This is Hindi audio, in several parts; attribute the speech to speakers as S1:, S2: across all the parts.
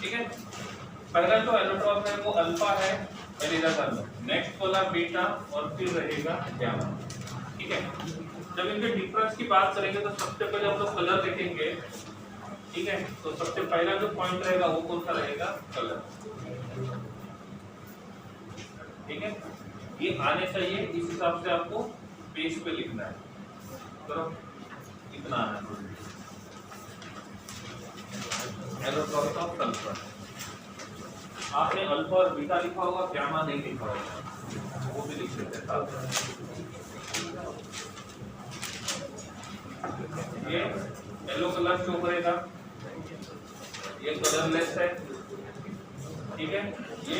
S1: ठीक है, पहला जो एलोट्रॉप है वो अल्फा है, पहले इधर कर लो, नेक्स्ट वाला बीटा और फिर रहेगा गामा। ठीक है, जब इनके डिफरेंस की बात करेंगे तो सबसे पहले हम लोग कलर देखेंगे। ठीक है, तो सबसे पहला जो पॉइंट रहेगा वो कौन सा रहेगा, कलर। ठीक है, ये आने चाहिए, इस हिसाब से आपको पेज पे लिखना है। चलो इतना है एलोट्रॉप ऑफ सल्फर। आपने अल्फा और बीटा लिखा होगा, गामा नहीं लिखा होगा, वो भी लिख लेते हैं साथ में। ये येलो कलर शो करेगा, ये कलरलेस है। ठीक है, ये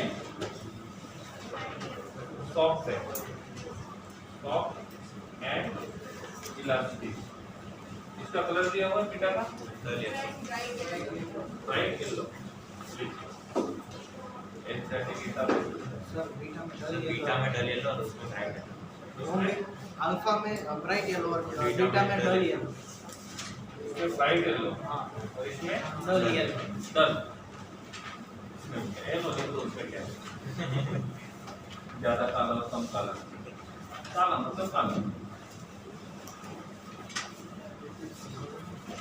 S1: सॉफ्ट है, सॉफ्ट एंड इलास्टिक। इसका कलर दिया हुआ है बीटा का ब्राइट येलो।
S2: बीटा में डल येलो और उसमें ब्राइट येलो,
S3: अल्फा में ब्राइट येलो और बीटा में डल येलो।
S1: इसमें ब्राइट येलो
S3: हाँ,
S1: और इसमें
S3: डल येलो।
S1: डल। इसमें येलो नहीं तो उसमें क्या है, ज्यादा काला और कम काला, काला मतलब काला।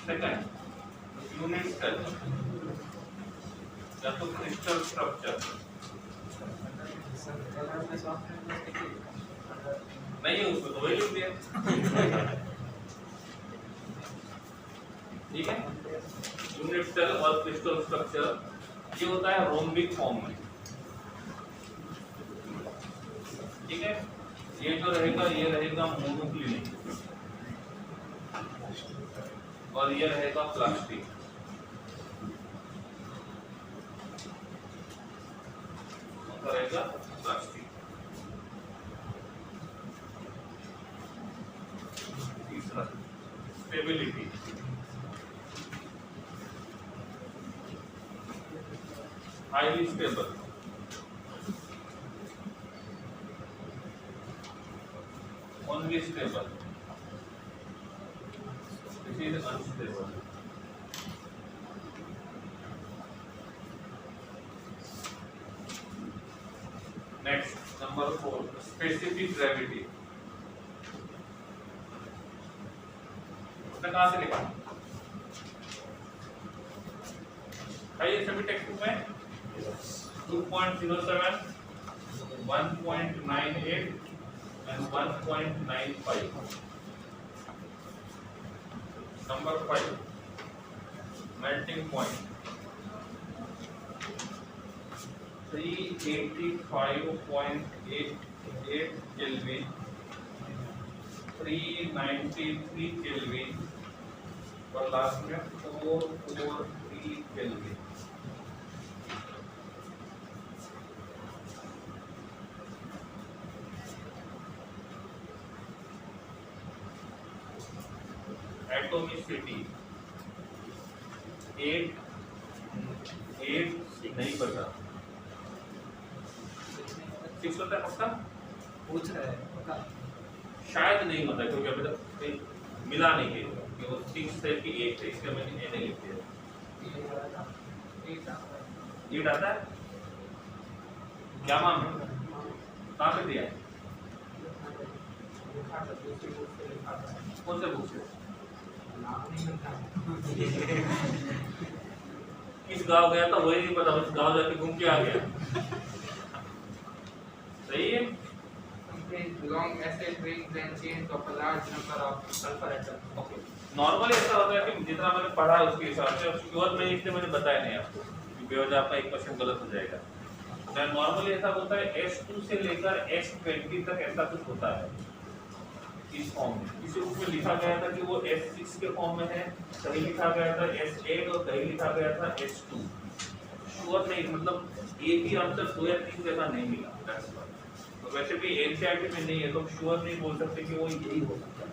S1: सेकंड यूनिट सेल या तो क्रिस्टल स्ट्रक्चर नहीं है उसमें, तो वही लिख दिया। ठीक है, यूनिट सेल और क्रिस्टल स्ट्रक्चर ये होता है रोम्बिक फॉर्म में। ठीक है, ये जो रहेगा ये रहेगा मोनोक्लिनिक और ये रहेगा प्लास्टिक। रहेगा प्लास्टिक। तीसरा stability, highly stable, only stable, this is unstable. Next number 4 specific gravity. कहाँ से लिखा है ये सभी टेक्स्ट बुक में 2.07, 1.98 and 1.95। Number 5 melting point 385.88 kelvin, 393 kelvin और लास्ट में 443 केल्विन। एटॉमिसिटी 8 नहीं पता, 6 होता है पक्का,
S3: पूछ रहे हैं पक्का?
S1: शायद नहीं होता क्योंकि अभी तक मिला नहीं है कि वो 6 है कि 8 है, इसका मैंने ये नहीं लिख दिया। 8 आता है क्या माम कहाँ पे दिया है, कौन से बुक से, किस गांव गया था वही नहीं पता, बस गांव जाके घूम के आ गया। सही है,
S4: long acid brings then change of a large number of sulfur atoms.
S1: Okay. Normally ऐसा होता है कि जितना मैंने पढ़ा उसके हिसाब से, अब श्योर में इसलिए मैंने बताया नहीं आपको क्योंकि बेवजह आपका एक क्वेश्चन गलत हो जाएगा। तो नॉर्मली ऐसा होता है S2 से लेकर S20 तक ऐसा कुछ होता है इस फॉर्म में। इसी रूप में लिखा गया था कि वो S6 के फॉर्म में है, कहीं लिखा गया था S8 और कहीं लिखा गया था S2। श्योर नहीं, मतलब एक ही आंसर 2 या 3 जगह नहीं मिला। तो वैसे भी एनसीईआरटी में नहीं है तो श्योर नहीं बोल सकते कि वो यही हो सकता है,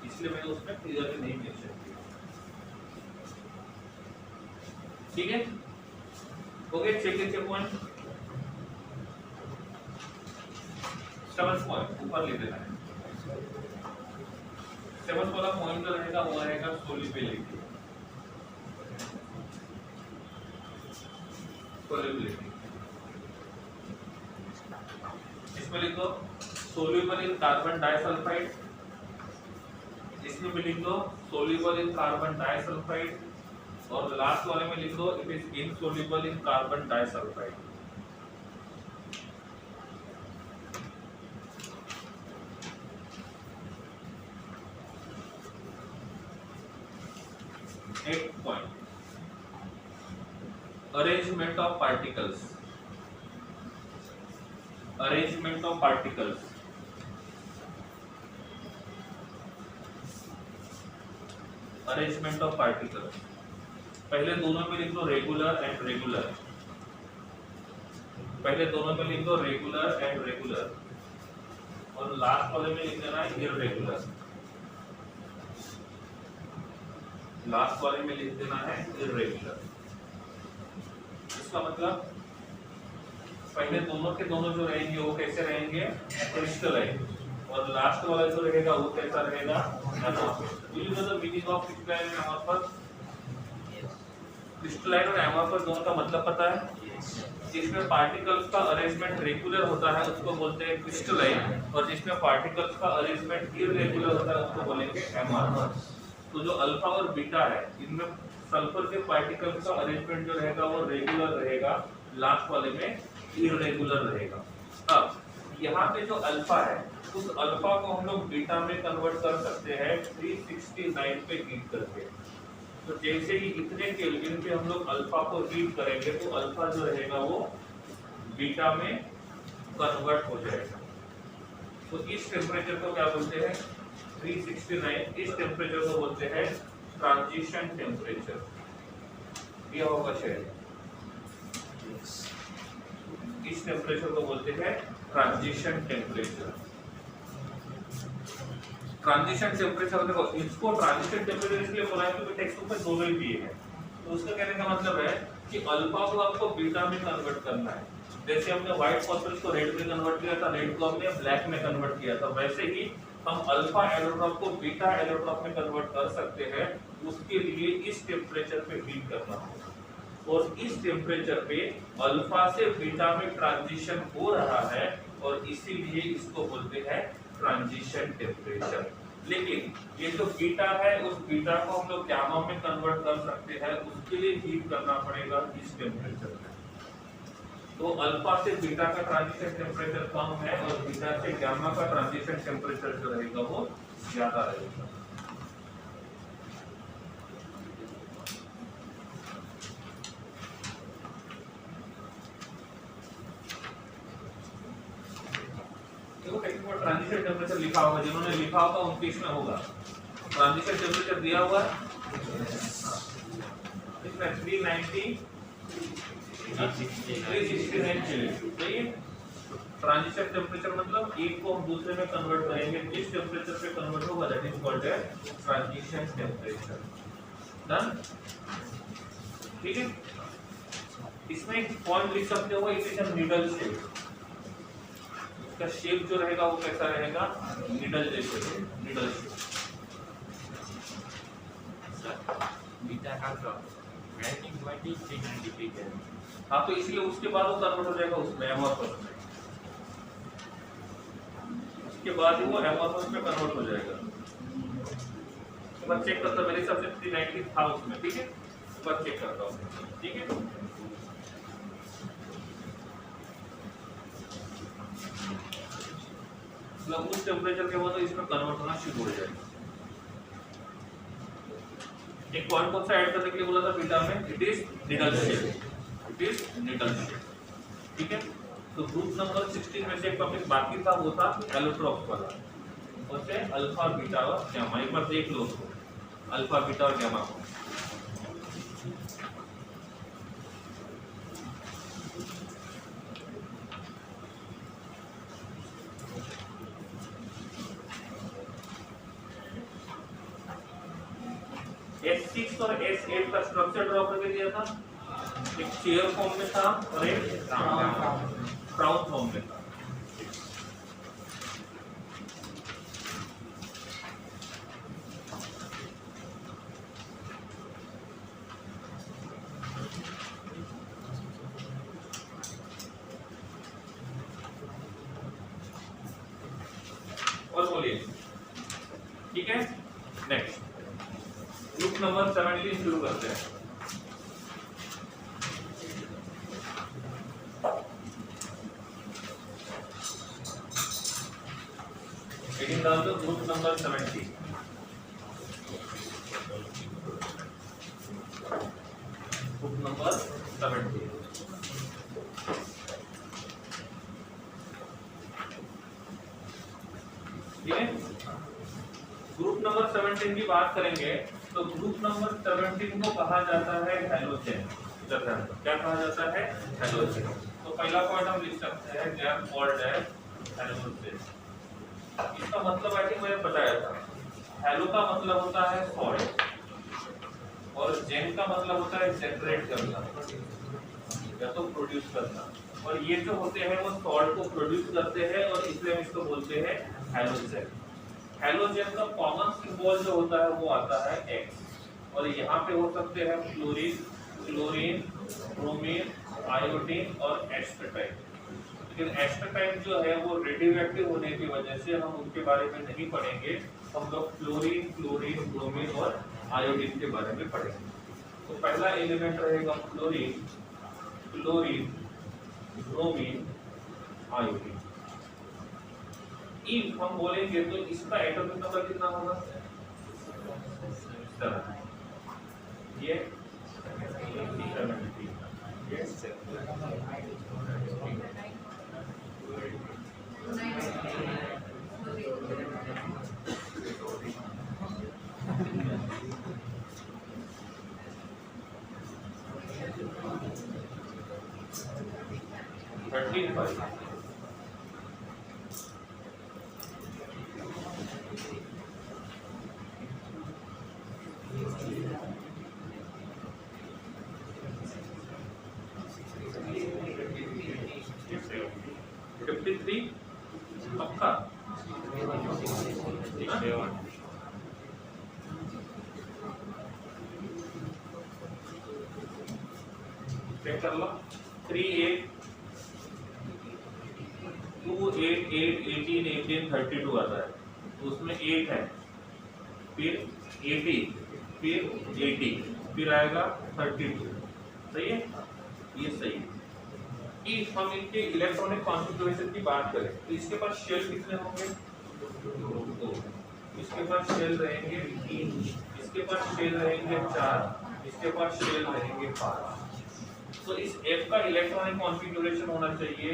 S1: इसलिए मैंने उसमें क्लियरली नहीं मेंशन किया। ठीक है, हो गए चेक पॉइंट। 7th पॉइंट ऊपर ले देना है। 7th वाला पॉइंट जो रहेगा वो रहेगा सोल्युबिलिटी। solubility, इसमें लिख दो soluble in carbon disulfide, इसमें भी लिख दो soluble in carbon disulfide, और लास्ट वाले में लिख दो it is insoluble in carbon disulfide. Eighth point, arrangement of particles. Arrangement of particles. Arrangement of particles. पहले दोनों में लिख दो रेगुलर एंड रेगुलर. पहले दोनों में लिख दो रेगुलर एंड रेगुलर, और लास्ट वाले में लिख देना है इररेगुलर. लास्ट वाले में लिख देना है इररेगुलर. इसका मतलब पहले दोनों के दोनों जो रहेंगे वो कैसे रहेंगे, क्रिस्टलाइन, और लास्ट वाला जो रहेगा वो कैसा रहेगा, amorphous. You know the meaning of crystalline and amorphous. Crystalline और एमॉर्फस दोनों का मतलब पता है. जिसमें पार्टिकल्स का अरेंजमेंट रेगुलर होता है उसको बोलते हैं क्रिस्टलाइन, और जिसमें पार्टिकल्स का अरेंजमेंट इररेगुलर होता है उसको बोलेंगे एमॉर्फस. तो जो अल्फा और बीटा है इनमें सल्फर के पार्टिकल्स का अरेंजमेंट जो रहेगा वो रेगुलर रहेगा, लास्ट वाले में इररेगुलर रहेगा. अब यहाँ पे जो अल्फा है उस अल्फा को हम लोग बीटा में कन्वर्ट कर सकते हैं 369 पे हीट करके. तो जैसे ही इतने केल्विन पे हम लोग अल्फा को हीट करेंगे तो अल्फा जो रहेगा वो बीटा में कन्वर्ट हो जाएगा. तो इस टेम्परेचर को क्या बोलते हैं, 369. इस टेम्परेचर को बोलते हैं ट्रांजिशन टेम्परेचर. यह होगा शायद इस टेम्परेचर को बोलते हैं ट्रांजिशन टेम्परेचर. ट्रांजिशन टेम्परेचर देखो, इसको ट्रांजिशन टेम्परेचर इसलिए बोला है क्योंकि टेक्स्ट बुक में दोनों ही दिए हैं. तो उसका कहने का मतलब है कि अल्फा को आपको बीटा में कन्वर्ट करना है. जैसे हमने व्हाइट फॉस्फोरस को रेड में कन्वर्ट किया था, रेड को हमने ब्लैक में कन्वर्ट किया था, वैसे ही हम अल्फा एलोट्रॉप को बीटा एलोट्रॉप में कन्वर्ट कर सकते हैं. उसके लिए इस टेम्परेचर पे हीट करना होगा, और इस टेम्परेचर पे अल्फा से बीटा में ट्रांजिशन हो रहा है, और इसीलिए इसको बोलते हैं ट्रांजिशन टेम्परेचर. लेकिन ये जो बीटा है उस बीटा को हम लोग गामा में कन्वर्ट कर सकते हैं, उसके लिए हीट करना पड़ेगा इस टेम्परेचर में. तो अल्फा से बीटा का ट्रांजिशन टेम्परेचर कम है, और बीटा से गामा का ट्रांजिशन टेम्परेचर जो रहेगा वो ज्यादा रहेगा. ट्रांजिशन टेम्परेचर लिखा होगा, जिन्होंने लिखा होगा उनके इसमें होगा ट्रांजिशन टेम्परेचर दिया हुआ है. इसमें 390 369 चाहिए. ट्रांजिशन टेम्परेचर मतलब एक को हम दूसरे में कन्वर्ट करेंगे, जिस टेम्परेचर पे कन्वर्ट होगा that is called as transition temperature. Done. ठीक है. इसमें एक पॉइंट लिख सकते हो, it is a needle shape. इसका शेप जो रहेगा वो कैसा रहेगा, नीडल जैसे needle shape.
S2: Beta has a melting point is 390 degree.
S1: हाँ, तो इसलिए उसके बाद वो कन्वर्ट हो जाएगा उसमें एमॉर्फस में. उसके बाद ही वो एमॉर्फस में कन्वर्ट हो जाएगा. एक बार चेक करता, मेरे हिसाब से 390 था उसमें. ठीक है, एक बार चेक करता हूँ. ठीक है, मतलब उस टेम्परेचर के बाद इसमें कन्वर्ट होना शुरू हो जाएगा. एक पॉइंट कौन सा ऐड करने के लिए बोला था बीटा में, it is needle shape. It is needle shape. ठीक है. तो ग्रुप नंबर 16 में से एक टॉपिक बाकी था, वो था एलोट्रॉप वाला. उससे अल्फा बीटा और गामा. एक बार देख लो उसको, अल्फा बीटा और गामा को. S6 और S8 का स्ट्रक्चर ड्रॉ करके दिया था. एक चेयर फॉर्म में था और एक क्राउन फॉर्म में था. ठीक है। नेक्स्ट ग्रुप नंबर 17 शुरू करते हैं। हेडिंग डाल दो ग्रुप नंबर 17। ग्रुप नंबर 17 ठीक है। ग्रुप नंबर 17 की बात करेंगे तो ग्रुप नंबर 17 को कहा जाता है हैलोजेन। क्या कहा जाता है? हैलोजेन। तो पहला पॉइंट हम लिख सकते हैं they are called as halogen. इसका मतलब आई थिंक मैंने बताया था, हैलो का मतलब होता है सॉल्ट और जेन का मतलब होता है जनरेट करना या तो प्रोड्यूस करना, और ये जो होते हैं वो सॉल्ट को प्रोड्यूस करते हैं और इसलिए हम इसको बोलते हैं हैलोजेन। हैलोजेन का कॉमन सिंबल जो होता है वो आता है X, और यहाँ पे हो सकते हैं फ्लोरीन, क्लोरीन, ब्रोमीन, आयोडीन और एस्पेटाइट। लेकिन एस्पेटाइट जो है वो रेडियोएक्टिव होने की वजह से हम उनके बारे में नहीं पढ़ेंगे, हम लोग फ्लोरीन, क्लोरीन, ब्रोमीन और आयोडीन के बारे में पढ़ेंगे। तो पहला एलिमेंट रहेगा fluorine, chlorine, bromine, iodine. If हम बोलेंगे तो इसका एटॉमिक नंबर कितना होगा? 7। ये 70, ये 35। पक्का चेक कर लो। 3, 8, 2, 8, 8, 18, 18, 32 आता है, तो उसमें 8 है, फिर 80, फिर 80, फिर आएगा 32। सही है, ये सही है। इफ हम इनके इलेक्ट्रॉनिक कॉन्फ़िगरेशन की बात करें तो इसके पास शेल कितने होंगे? 2। इसके पास शेल रहेंगे 3, इसके पास शेल रहेंगे 4, इसके पास शेल रहेंगे 5। तो इस F का इलेक्ट्रॉनिक कॉन्फ़िगरेशन होना चाहिए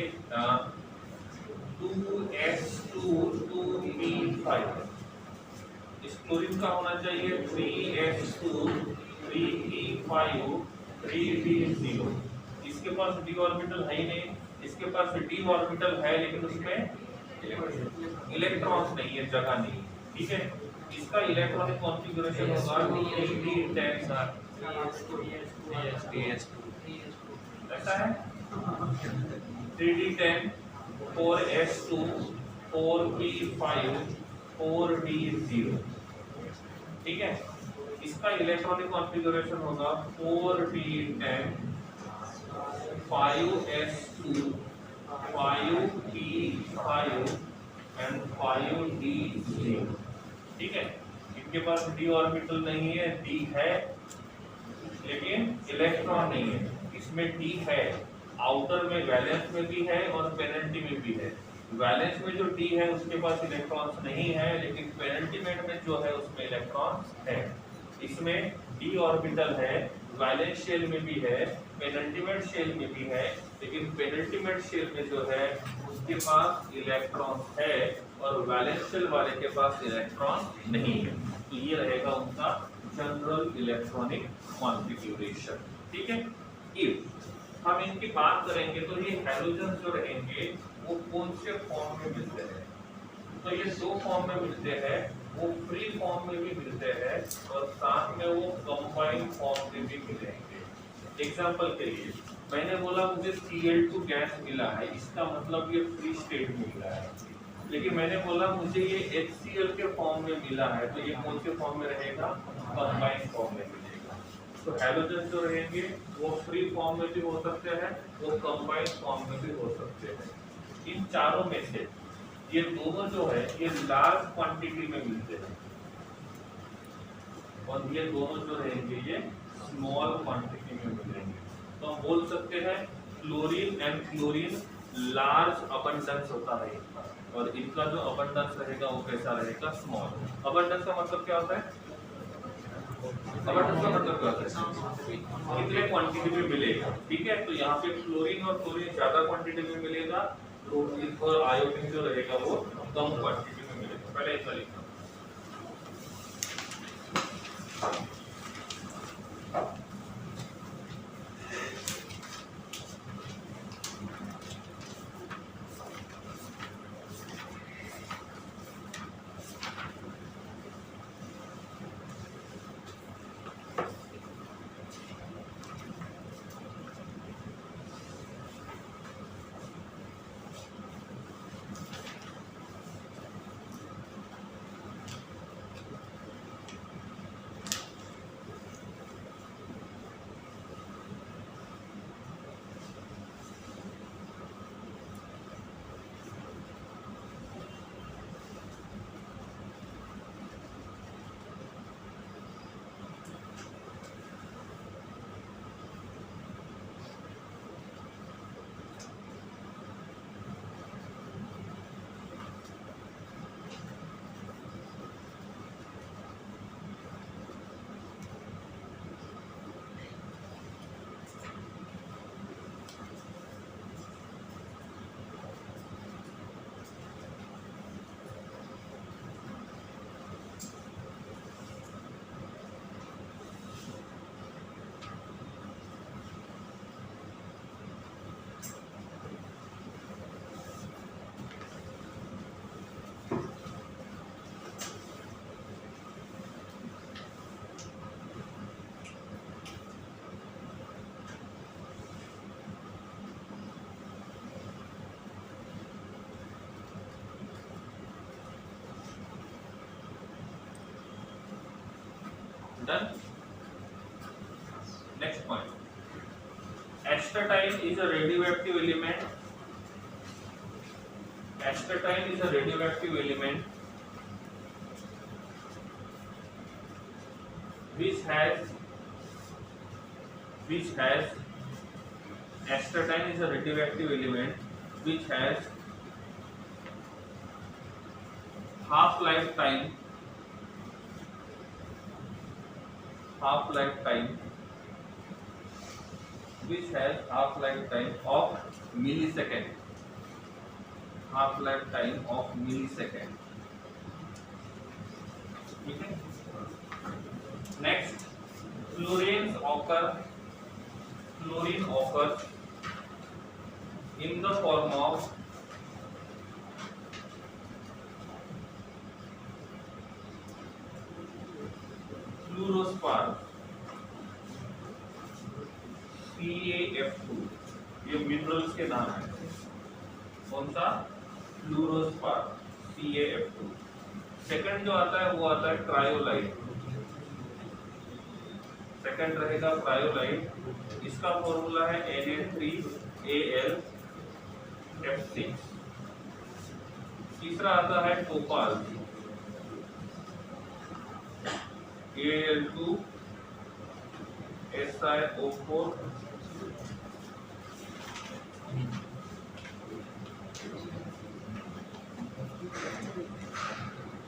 S1: 2s2 2p5। इस क्लोरीन का होना चाहिए 3s2 3p5 3p0। इसके पास d ऑर्बिटल है ही नहीं, इसके पास d ऑर्बिटल है लेकिन उसमें इलेक्ट्रॉन्स नहीं है, जगह नहीं। ठीक है, इसका इलेक्ट्रॉनिक कॉन्फ़िगरेशन होगा 3d10 ऐसा है 3d10 4s2 4p5 4d0। ठीक है, इसका इलेक्ट्रॉनिक कॉन्फ़िगरेशन होगा 4d10 5s2 5p5 and 5d0। ठीक है, इनके पास d ऑर्बिटल नहीं है, d है लेकिन इलेक्ट्रॉन नहीं है। इसमें d है, आउटर में वैलेंस में भी है और पेनल्टी में भी है। वैलेंस में जो d है उसके पास इलेक्ट्रॉन्स नहीं है, लेकिन पेनल्टीमेंट में जो है उसमें इलेक्ट्रॉन्स है। इसमें d ऑर्बिटल है, वैलेंस शेल में भी है, पेनल्टीमेंट शेल में भी है, लेकिन पेनल्टीमेंट शेल में जो है उसके पास इलेक्ट्रॉन है और वैलेंस शेल वाले के पास इलेक्ट्रॉन नहीं है। तो ये रहेगा उनका जनरल इलेक्ट्रॉनिक कॉन्फ़िगरेशन। ठीक है, इफ हम इनकी बात करेंगे तो ये हैलोजन जो रहेंगे वो कौन से फॉर्म में मिलते हैं? तो ये 2 फॉर्म में मिलते हैं, वो फ्री फॉर्म में भी मिलते हैं और साथ में वो कंबाइंड फॉर्म में भी मिलेंगे। एग्जांपल के लिए मैंने बोला मुझे Cl2 गैस मिला है, इसका मतलब ये फ्री स्टेट में मिला है। लेकिन मैंने बोला मुझे ये HCl के फॉर्म में मिला है, तो ये कौन से फॉर्म में रहेगा? कंबाइंड फॉर्म में मिलेगा। तो हैलोजन जो रहेंगे वो फ्री फॉर्म में भी हो सकते हैं, वो कंबाइंड फॉर्म में भी हो सकते हैं। इन चारों में से ये दोनों जो है ये लार्ज क्वांटिटी में मिलते हैं। और ये दोनों जो रहेंगे ये स्मॉल क्वांटिटी में मिलेंगे। तो हम बोल सकते हैं fluorine and chlorine large abundance होता है इनका, और इनका जो अबंडेंस रहेगा वो कैसा रहेगा, स्मॉल। अबंडेंस का मतलब क्या होता है, अबंडेंस का मतलब क्या होता है, कितने क्वांटिटी में मिलेगा। ठीक है, तो यहाँ पे फ्लोरीन और क्लोरीन ज्यादा क्वांटिटी में मिलेगा, क्लोरीन और आयोडीन जो रहेगा वो कम क्वांटिटी में मिलेगा। पहले इसका लिखना। Done. Next point. Astatine is a radioactive element. Astatine is a radioactive element which has astatine is a radioactive element which has half-life time which has half-life time of millisecond. Half-life time of millisecond. ठीक है? Next, fluorine occurs in the form of फ्लोरोस्पार CaF2, ये मिनरल्स के नाम है। कौन सा? फ्लोरोस्पार CaF2। सेकंड जो आता है वो आता है क्रायोलाइट। सेकंड रहेगा क्रायोलाइट, इसका फॉर्मूला है Na3Al F6। तीसरा आता है topaz Al2SiO4।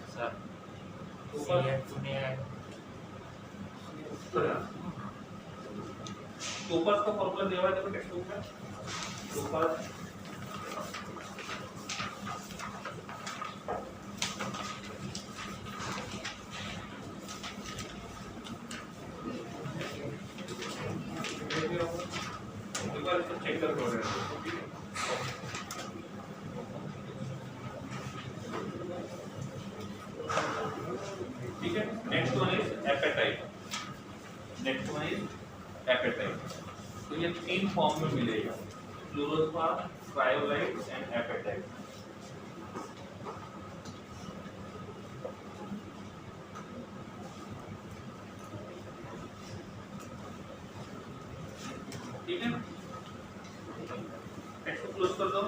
S2: Sir
S1: topaz topaz का फॉर्मूला दिया हुआ है देखो टेक्स्ट बुक में। टोपाज चेक कर लो। ठीक है, नेक्स्ट वन इज एपेटाइट। तो ये तीन फॉर्म में मिलेगा, फ्लोरोस्पार, क्रायोलाइट एंड एपेटाइट। ठीक है, टेक्स्ट को क्लोज कर दो।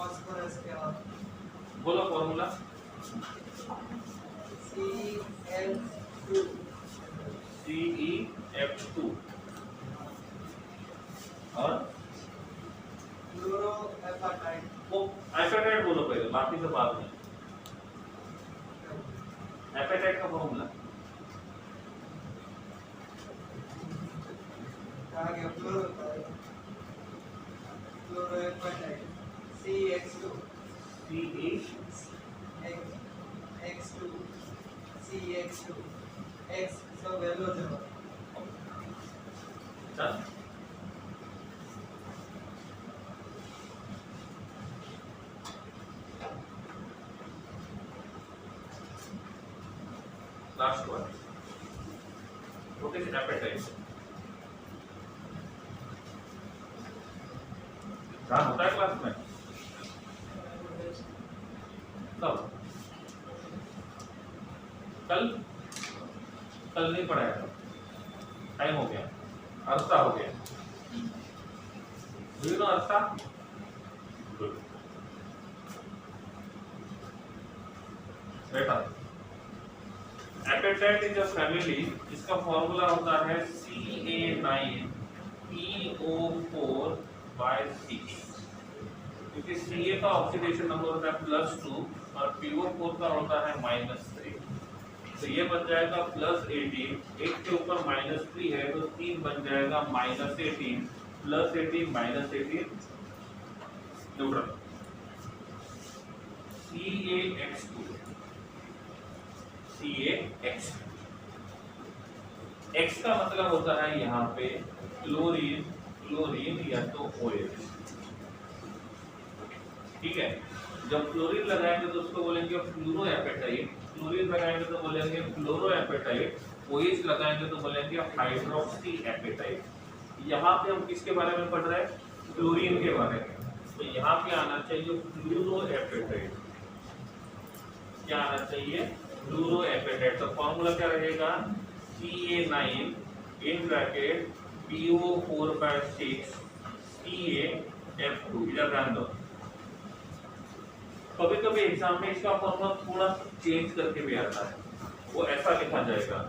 S3: phosphorus के और
S1: बोलो फॉर्मूला।
S3: CL2
S1: CeF2 और
S3: फ्लोरोएपेटाइट
S1: वो एपेटाइट बोलो पहले, बाकी सब बाद में। एपेटाइट का फॉर्मूला
S3: आ गया फ्लोरोएपेटाइट CX2 X2 CX2 X सब वैल्यू है।
S1: चल last one, what is apatite? ध्यान होता है क्लास में तब? कल कल नहीं पढ़ाया था, टाइम हो गया, अरसा हो गया। डू यू नो अरसा? गुड बेटा, एपेटाइट इज अ फैमिली, इसका फॉर्मूला होता है Ca9PO4/6, क्योंकि Ca का ऑक्सीडेशन नंबर होता है +2 और PO4 का होता है -3, तो ये बन जाएगा +18, 1 के ऊपर -3 है तो 3 बन जाएगा -18, +18 -18 न्यूट्रल। CaX2 X का मतलब होता है यहाँ पे क्लोरीन या तो OH, ठीक है। जब क्लोरीन लगाएंगे तो उसको बोलेंगे फ्लोरोएपेटाइट, क्लोरीन लगाएंगे तो बोलेंगे फ्लोरोएपेटाइट, OH लगाएंगे तो बोलेंगे हाइड्रोक्सी एपेटाइट। यहाँ पे हम किसके बारे में पढ़ रहे हैं? क्लोरीन के बारे में, तो यहाँ पे आना चाहिए फ्लोरोएपेटाइट। क्या आना चाहिए? फ्लोरोएपेटाइट। तो फॉर्मूला क्या रहेगा? Ca9PO4/6 CaF2। इधर ध्यान दो, कभी कभी एग्जाम में इसका फॉर्मूला थोड़ा चेंज करके भी आता है, वो ऐसा लिखा जाएगा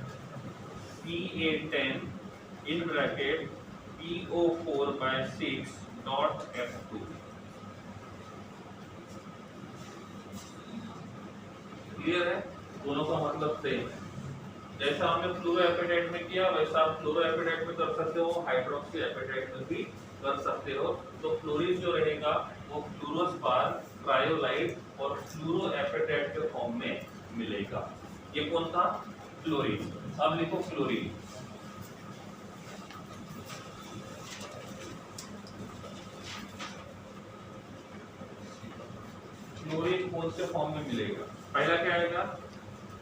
S1: Ca10PO4/6.F2। क्लियर है? दोनों का मतलब सेम है। जैसा हमने फ्लोरोएपेटाइट में किया वैसा आप फ्लोरोएपेटाइट में कर सकते हो, हाइड्रोक्सी एपेटाइट में भी कर सकते हो। तो फ्लोरीन जो रहेगा वो फ्लोरोस्पार, क्रायोलाइट और फ्लोरोएपेटाइट के फॉर्म में मिलेगा। ये कौन था? फ्लोरीन। अब लिखो फ्लोरीन। फ्लोरीन कौन से फॉर्म में मिलेगा? पहला क्या आएगा?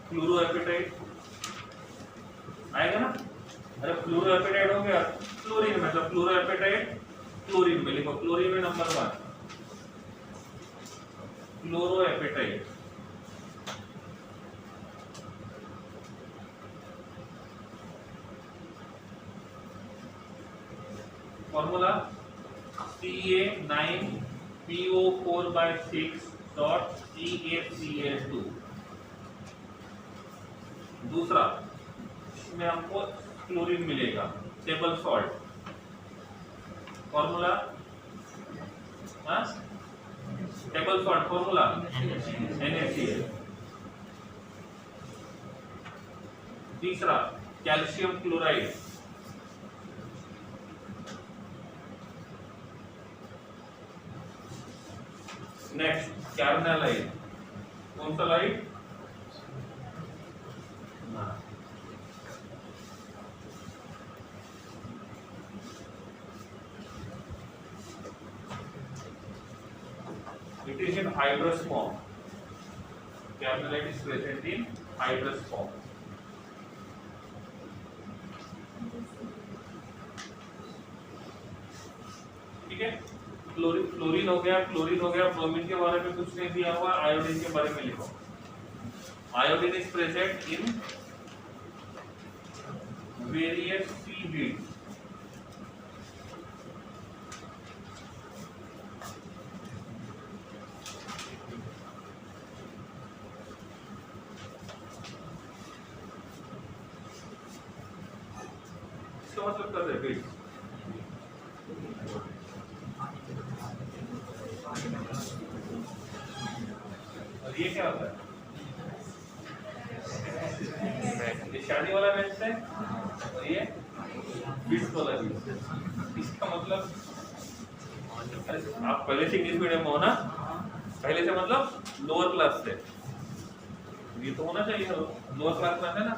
S1: फ्लोरोएपेटाइट आएगा ना। अरे फ्लोरोएपेटाइट हो गया, क्लोरीन मतलब फ्लोरोएपेटाइट क्लोरीन में लिखो। क्लोरीन में नंबर 1 फ्लोरोएपेटाइट। Formula Ca9PO4/6.CaCl2। दूसरा, इसमें हमको क्लोरीन मिलेगा, table salt. Formula table salt, formula NaCl। तीसरा, कैल्शियम क्लोराइड। Next, carnallite. कौन सा light? It is in hydrous form. Carnallite is present in hydrous form. ठीक है, क्लोरीन हो गया, ब्रोमीन के बारे में कुछ नहीं दिया हुआ। आयोडीन के बारे में लिखो। Iodine is present in various seaweeds. मतलब कर रहे बिट्स? और ये क्या होता है? ये शादी वाला बेंच है और ये बिट्स वाला बेंच। इसका मतलब आप पहले से इंग्लिश मीडियम में हो ना, पहले से मतलब लोअर क्लास से, ये तो होना चाहिए लोअर क्लास में है ना,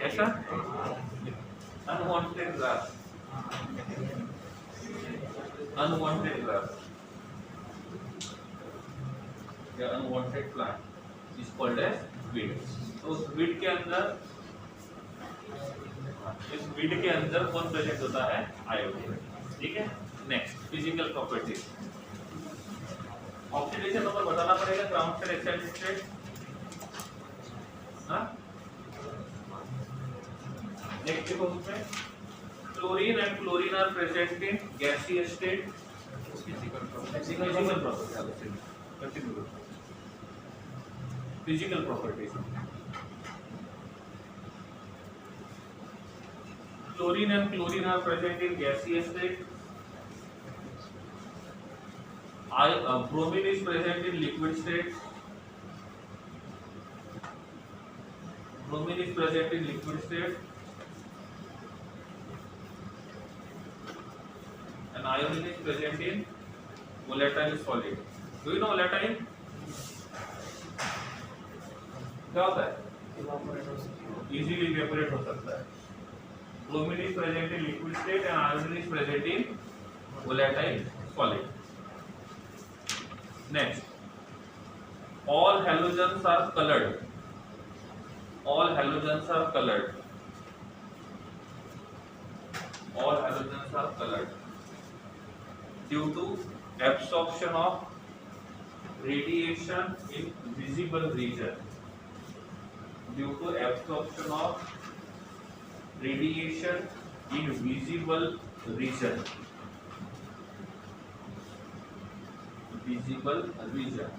S1: ऐसा अनवांटेड ग्रास, अनवांटेड ग्रास या unwanted plant is called as weed. तो उस वीड के अंदर, इस वीड के अंदर कौन प्रेजेंट होता है? आयोडीन। ठीक है, next physical properties. Oxidation number बताना पड़ेगा, ग्राउंड स्टेट, एक्साइटेड स्टेट। हाँ, नेक्स्ट देखो उसमें chlorine and chlorine are present in गैसीय state. Physical properties. Chlorine and chlorine are present in gaseous state. Bromine is present in liquid state. Bromine is present in liquid state. And iodine is present in volatile solid. Do you know volatile? क्या होता है? Easily evaporate हो सकता है। Bromine is present in liquid state and iodine is present in volatile solid. Next, all halogens are colored. All halogens are colored. All halogens are colored due to absorption of radiation in visible region. Due to absorption of radiation in visible region. Visible region.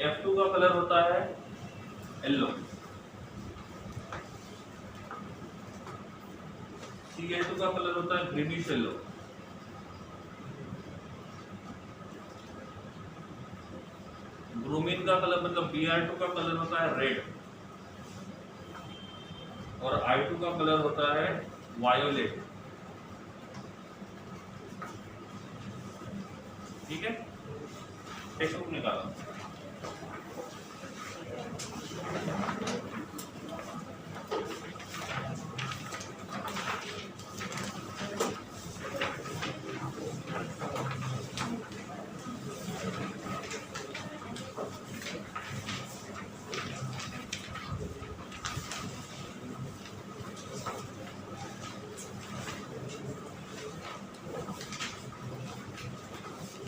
S1: F2 का कलर होता है येलो। Cl2 का कलर होता है ग्रीनिश येलो। ब्रोमीन का कलर मतलब Br2 का कलर होता है रेड और I2 का कलर होता है वायोलेट। ठीक है, टेक्स्ट बुक निकालो।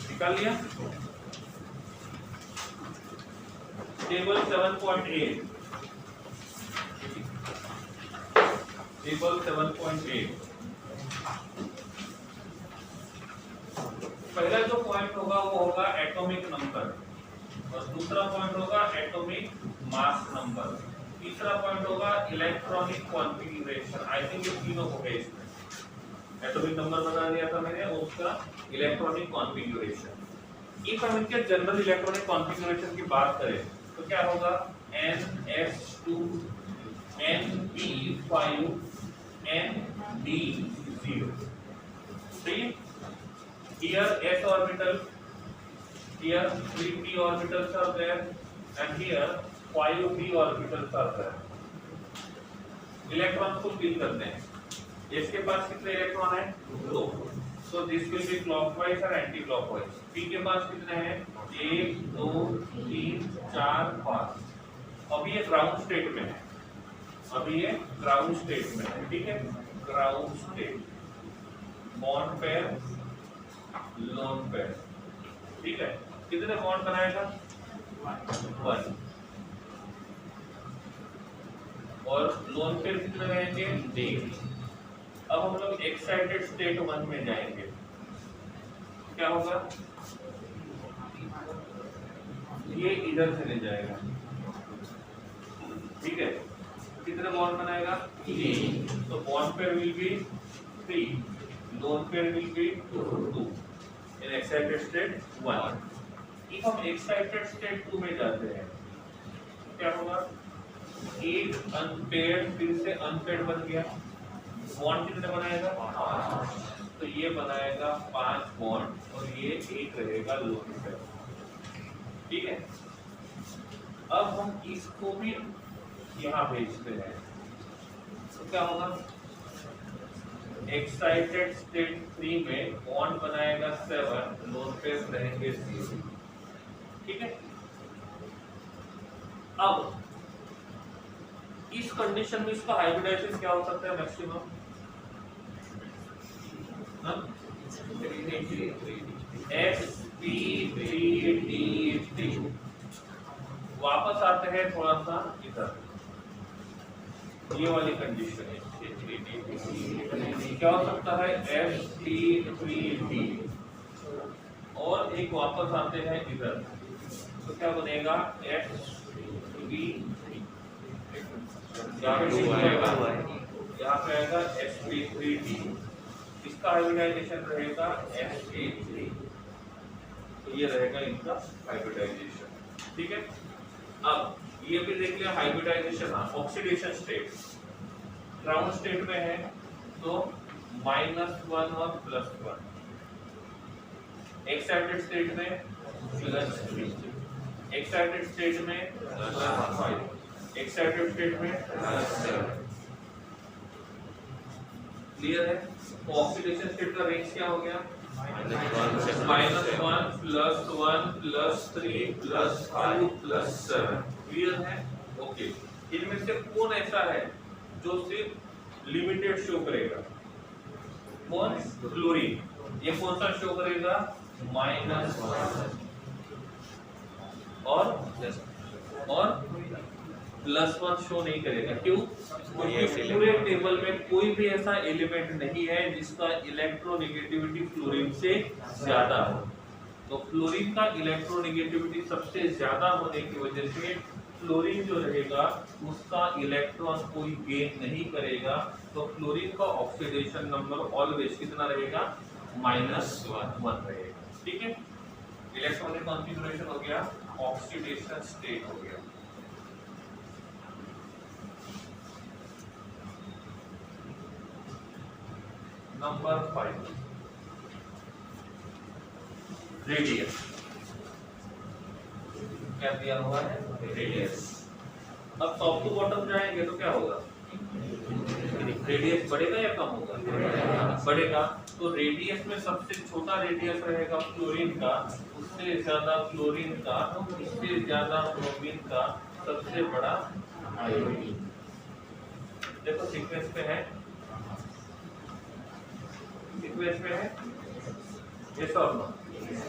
S1: निकाल लिया? Table 7.8, table 7.8। पहला जो पॉइंट होगा वो होगा एटॉमिक नंबर और दूसरा पॉइंट होगा एटॉमिक मास नंबर, तीसरा पॉइंट होगा इलेक्ट्रॉनिक कॉन्फ़िगरेशन। आई थिंक ये तीनों हो गए इसमें। एटॉमिक नंबर बता दिया था मैंने, उसका इलेक्ट्रॉनिक कॉन्फ़िगरेशन। इफ हम इनके जनरल इलेक्ट्रॉनिक कॉन्फ़िगरेशन की बात करें तो क्या होगा? NS2 NP5 ND0। ठीक, here S orbital, here 3p orbitals are there and here 5p orbitals are there। Electron को फिल करते हैं। इसके पास कितने इलेक्ट्रॉन है? 2। So this will be clockwise और एंटी क्लॉकवाइज। पी के पास कितने हैं? 1 2 3 4 5। अभी ये ग्राउंड स्टेट में है, अभी ये ग्राउंड स्टेट में है। ठीक है, ground state, bond pair, lone pair. ठीक है, कितने बॉन्ड बनाएगा? 1। और लोन पेयर कितने रहेंगे? 3। अब हम लोग एक्साइटेड स्टेट 1 में जाएंगे। क्या होगा? ये इधर से ले जाएगा। ठीक है, बॉन्ड बनाएगा 3, तो bond pair will be 3, lone pair will be 2 in excited state 1। If हम एक्साइटेड स्टेट 2 में जाते हैं तो क्या होगा, एक अनपेयर्ड फिर से अनपेयर्ड बन गया, बॉन्ड कितने बनाएगा 5, तो ये बनाएगा 5 बॉन्ड और ये एक रहेगा लोन पेयर। ठीक है, अब हम इसको भी यहाँ भेजते हैं तो क्या होगा, एक्साइटेड स्टेट 3 में बॉन्ड बनाएगा 7, लोन पेयर रहेंगे 0। ठीक है, अब इस कंडीशन में इसका हाइब्रिडाइजेशन क्या हो सकता है मैक्सिमम, sp3d3। वापस आते हैं थोड़ा सा इधर, ये वाली कंडीशन है क्या हो सकता है sp3d, और एक वापस आते हैं इधर तो क्या बनेगा sp, यहाँ पे आएगा sp3d, इसका हाइब्रिडाइजेशन रहेगा sp3, तो ये रहेगा इनका हाइब्रिडाइजेशन। ठीक है, अब ये भी देख लिया hybridisation. Oxidation state, ground state में है तो -1 और +1, एक्साइटेड स्टेट में +3, एक्साइटेड स्टेट में +5, एक्साइटेड स्टेट में +7। क्लियर है, तो ऑक्सीडेशन स्टेट का रेंज क्या हो गया, -1 +1 +3 +5 +7। क्लियर है, ओके। इनमें से कौन ऐसा है जो सिर्फ लिमिटेड शो करेगा, कौन, क्लोरीन। ये कौन सा शो करेगा, -1 और +1 शो नहीं करेगा। क्यों, क्योंकि पूरे टेबल में कोई भी ऐसा एलिमेंट नहीं है जिसका इलेक्ट्रोनेगेटिविटी फ्लोरीन से ज्यादा हो। तो फ्लोरीन का इलेक्ट्रोनेगेटिविटी सबसे ज्यादा होने की वजह से फ्लोरीन जो रहेगा उसका इलेक्ट्रॉन कोई गेन नहीं करेगा, तो फ्लोरीन का ऑक्सीडेशन नंबर ऑलवेज कितना रहेगा, -1 रहेगा। ठीक है, इलेक्ट्रॉनिक कॉन्फिगरेशन हो गया, ऑक्सीडेशन स्टेट हो गया। Number 5, radius. क्या दिया हुआ है, रेडियस। अब टॉप टू बॉटम जाएंगे तो क्या होगा, रेडियस बढ़ेगा या कम होगा, बढ़ेगा। तो रेडियस में सबसे छोटा रेडियस रहेगा फ्लोरीन का, उससे ज्यादा फ्लोरीन का, उससे ज्यादा ब्रोमीन का, सबसे बड़ा आयोडीन। देखो सीक्वेंस पे है, सीक्वेंस में है, ये सब।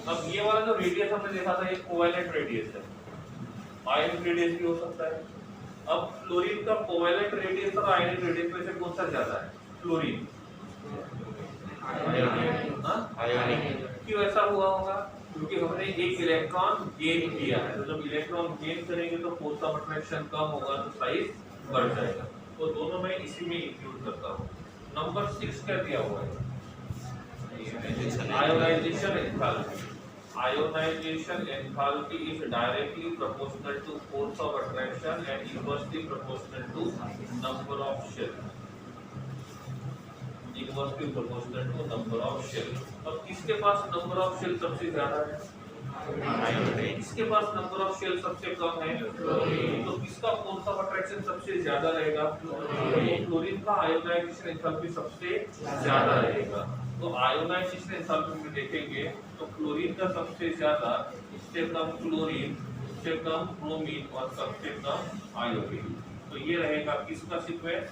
S1: अब ये वाला जो रेडियस हमने देखा था ये कोवैलेंट रेडियस है, आयनिक रेडियस भी हो सकता है। अब फ्लोरीन का कोवैलेंट रेडियस और आयनिक रेडियस में से कौन सा ज्यादा है, फ्लोरीन। आयनिक। क्यों ऐसा हुआ होगा, क्योंकि हमने एक इलेक्ट्रॉन गेन किया है, तो जब इलेक्ट्रॉन गेन करेंगे तो फोर्स ऑफ अट्रैक्शन कम होगा तो साइज बढ़ जाएगा। तो दोनों में इसी में इंक्लूड करता हूँ। नंबर 6 क्या दिया हुआ है, ionisation enthalpy. Ionization enthalpy is directly proportional to force of attraction and inversely proportional to number of shell. Inversely proportional to number of shell. अब किसके पास number of shell सबसे ज्यादा है, आयोडाइन। किसके पास number of shell सबसे कम है, क्लोरीन। तो किसका force of attraction सबसे ज्यादा रहेगा, क्लोरीन। क्लोरीन का आयोनाइजेशन एंथैल्पी सबसे ज्यादा रहेगा। तो आयोनाइजेशन एंथैल्पी में देखेंगे तो क्लोरीन का सबसे ज्यादा, इससे कम क्लोरीन, इससे कम ब्रोमीन और सबसे कम आयोडीन। तो ये रहेगा किसका सीक्वेंस,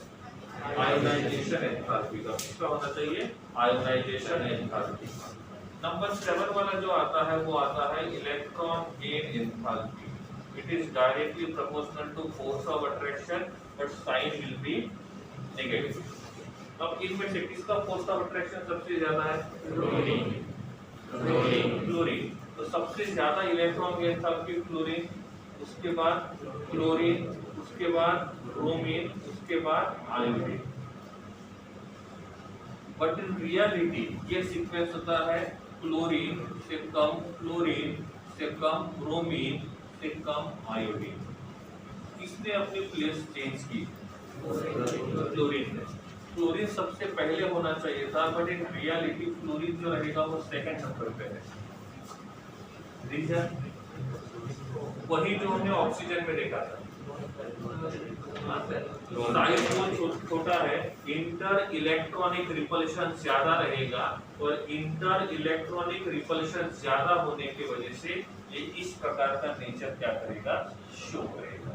S1: आयोनाइजेशन एंथैल्पी का। किसका होना चाहिए, आयोनाइजेशन एंथैल्पी। नंबर 7 वाला जो आता है वो आता है electron gain enthalpy. It is directly proportional to force of attraction but sign will be negative. अब इनमें से किसका फोर्स ऑफ अट्रैक्शन सबसे ज्यादा है, क्लोरीन। क्लोरीन तो सबसे ज्यादा इलेक्ट्रॉन गेन एंथैल्पी फ्लोरीन, उसके बाद क्लोरीन, उसके बाद ब्रोमीन, उसके बाद आयोडीन। बट इन रियलिटी ये सीक्वेंस होता है क्लोरीन से कम ब्रोमीन से कम आयोडीन। किसने अपनी प्लेस चेंज की? क्लोरीन ने। क्लोरीन सबसे पहले होना चाहिए था, बट इन रियलिटी क्लोरीन जो रहेगा वो सेकंड नंबर पे है। रीजन वही जो हमने ऑक्सीजन में देखा था, साइज बहुत छोटा है, इंटर इलेक्ट्रॉनिक रिपल्शन ज्यादा रहेगा, और इंटर इलेक्ट्रॉनिक रिपल्शन ज्यादा होने की वजह से ये इस प्रकार का नेचर क्या करेगा? शो करेगा।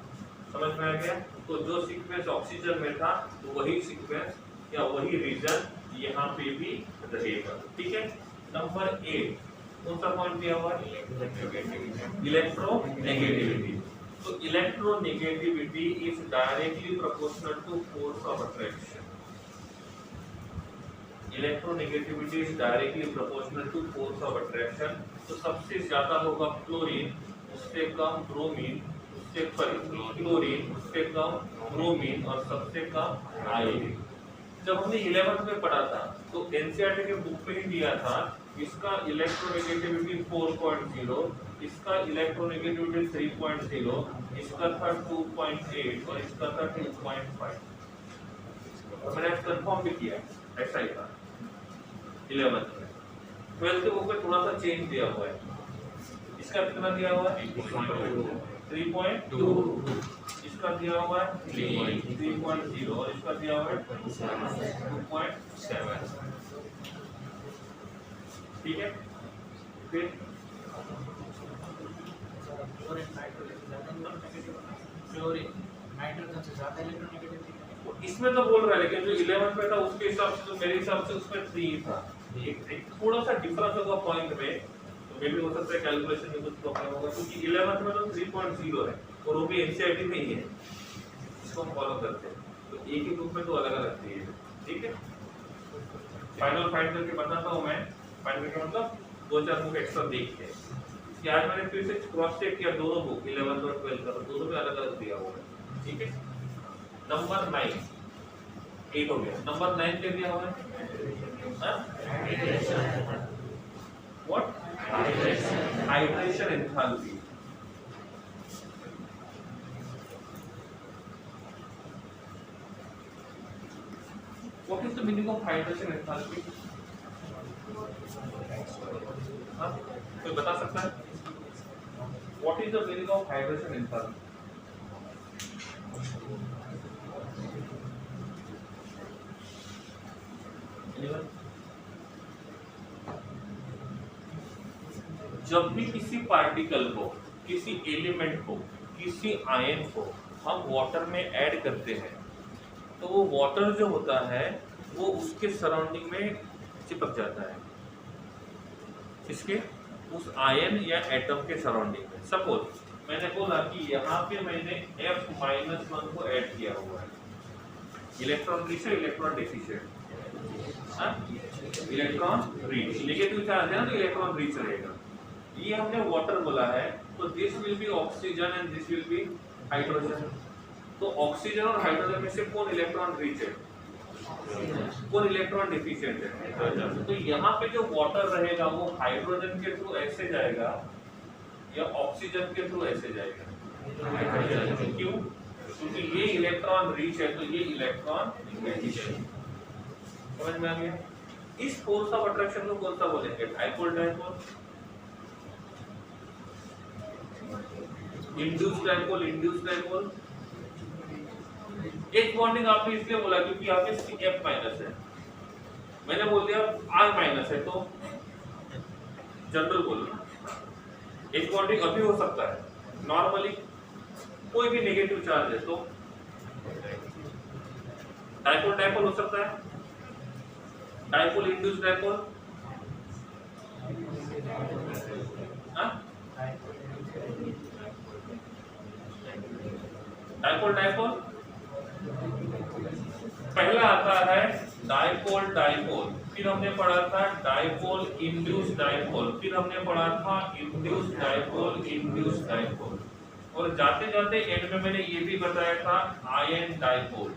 S1: समझ में आ गया? तो जो सीक्वेंस ऑक्सीजन में था तो वही सीक्वेंस या वही रीजन यहाँ पे भी रहेगा। ठीक है। नंबर 8 कौन सा पॉइंट दिया हुआ है? इलेक्ट्रोनेगेटिविटी। तो electronegativity is directly proportional to force of attraction. Electronegativity is directly proportional to force of attraction. तो सबसे ज्यादा होगा क्लोरीन, उससे कम ब्रोमीन, क्लोरीन, उससे कम ब्रोमीन, और सबसे कम आयोडीन। जब हमने 11th में पढ़ा था तो एनसीईआरटी के बुक में ही दिया था, इसका इलेक्ट्रोनेगेटिविटी 4.0, इसका इलेक्ट्रोनेगेटिविटी 3.0, इसका था 2.8 और इसका था 2.5। मैंने कंफर्म भी किया, ऐसा ही था 11th में। 12th के बुक में थोड़ा सा चेंज दिया हुआ है। इसका कितना दिया हुआ है? 3.2, इसका दिया हुआ है 3.0 और इसका दिया हुआ है 2.7। ठीक है। फिर इसमें तो बोल रहा है, लेकिन जो 11th में था उसके हिसाब से, तो मेरे हिसाब से उसमें 3 था। एक थोड़ा सा डिफरेंस होगा पॉइंट में, तो मे भी हो सकता है कैलकुलेशन में कुछ प्रॉब्लम होगा, क्योंकि 11th में तो 3.0 है और वो भी एनसीईआरटी में ही है, इसको हम फॉलो करते हैं। तो एक ही बुक में तो अलग अलग चाहिए। ठीक है। फाइनल फाइंड करके बताता हूँ मैं। फाइंड करके मतलब 2-4 बुक एक्स्ट्रा देख के कि आज मैंने फिर से क्रॉस चेक किया दोनों बुक 11th और 12th का, दोनों में अलग अलग दिया हुआ है। ठीक है। नंबर 9 8 हो गया। नंबर 9 क्या दिया हुआ है? What? Hydration enthalpy. What is the meaning of hydration enthalpy? कोई बता सकता है? What is the meaning of hydration enthalpy? Anyone? जब भी किसी पार्टिकल को, किसी एलिमेंट को, किसी आयन को हम वाटर में ऐड करते हैं, तो वो वाटर जो होता है वो उसके सराउंडिंग में चिपक जाता है, इसके उस आयन या एटम के सराउंडिंग में। सपोज मैंने बोला कि यहाँ पे मैंने F-1 को ऐड किया हुआ है, इलेक्ट्रॉन रिच है, electron deficient, electron rich, negative charge है ना, तो इलेक्ट्रॉन रिच रहेगा। ये हमने वाटर बोला है, तो this will be oxygen and this will be hydrogen. तो ऑक्सीजन और हाइड्रोजन में से कौन इलेक्ट्रॉन रिच है, कौन इलेक्ट्रॉन डेफिशिएंट है? तो यहाँ पे जो वाटर रहेगा वो हाइड्रोजन के थ्रू ऐसे जाएगा या ऑक्सीजन के थ्रू ऐसे जाएगा? क्यों? क्योंकि ये इलेक्ट्रॉन रिच है, तो ये इलेक्ट्रॉन डेफिशिएंट। समझ में आ गया? इस फोर्स ऑफ अट्रैक्शन को कौन सा बोलेंगे? Dipole dipole, induce dipole, induce dipole. एक बॉन्डिंग आपने इसलिए बोला क्योंकि यहाँ पे F माइनस है, मैंने बोल दिया R माइनस है, तो जनरल बोलना। एक बॉन्डिंग अभी हो सकता है, नॉर्मली कोई भी नेगेटिव चार्ज है तो डाइपोल डाइपोल हो सकता है, dipole induce dipole, dipole dipole. पहला आता है डाइपोल डाइपोल, फिर हमने पढ़ा था डाइपोल इंड्यूस डाइपोल, फिर हमने पढ़ा था इंड्यूस डाइपोल, इंड्यूस डाइपोल। और जाते जाते एंड में मैंने ये भी बताया था आयन डाइपोल,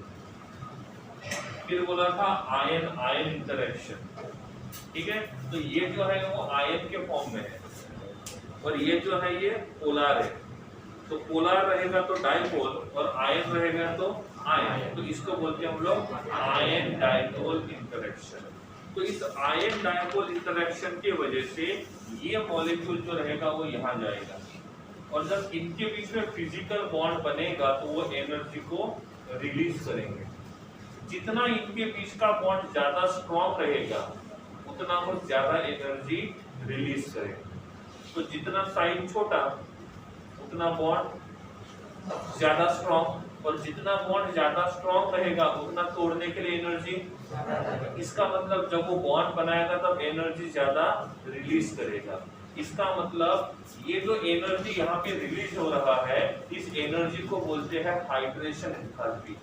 S1: फिर बोला था आयन आयन इंटरेक्शन, ठीक है। तो ये जो है वो आयन के फॉर्म में है और ये जो है ये पोलर है। तो पोलर रहेगा तो डाइपोल और आयन रहेगा तो आयन, तो इसको बोलते हैं हम लोग आयन डाइपोल इंटरेक्शन। तो इस आयन डाइपोल इंटरेक्शन की वजह से ये मॉलिक्यूल जो रहेगा वो यहाँ जाएगा और जब इनके बीच में फिजिकल बॉन्ड बनेगा तो वो एनर्जी को रिलीज करेंगे। जितना इनके बीच का बॉन्ड ज्यादा स्ट्रॉन्ग रहेगा उतना वो ज्यादा एनर्जी रिलीज करेंगे। तो जितना साइज छोटा उतना बॉन्ड ज्यादा स्ट्रॉन्ग, और जितना बॉन्ड ज्यादा स्ट्रॉन्ग रहेगा उतना तोड़ने के लिए एनर्जी। इसका मतलब जब वो बॉन्ड बनाएगा तब एनर्जी ज्यादा रिलीज करेगा। इसका मतलब ये जो एनर्जी यहाँ पे रिलीज हो रहा है इस एनर्जी को बोलते हैं हाइड्रेशन एंथैल्पी।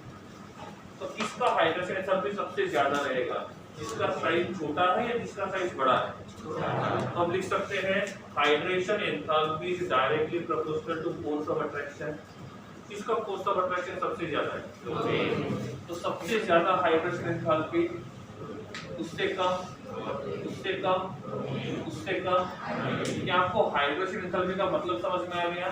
S1: तो किसका हाइड्रेशन एंथैल्पी सबसे ज्यादा रहेगा, जिसका साइज छोटा है या जिसका साइज बड़ा है। तो हम लिख सकते हैं hydration enthalpy is directly proportional to force of attraction. किसका फोर्स ऑफ अट्रैक्शन सबसे ज्यादा है, तो सबसे ज्यादा हाइड्रेशन एंथैल्पी, उससे कम उससे कम उससे कम। क्या आपको हाइड्रेशन एंथैल्पी का मतलब समझ में आ गया?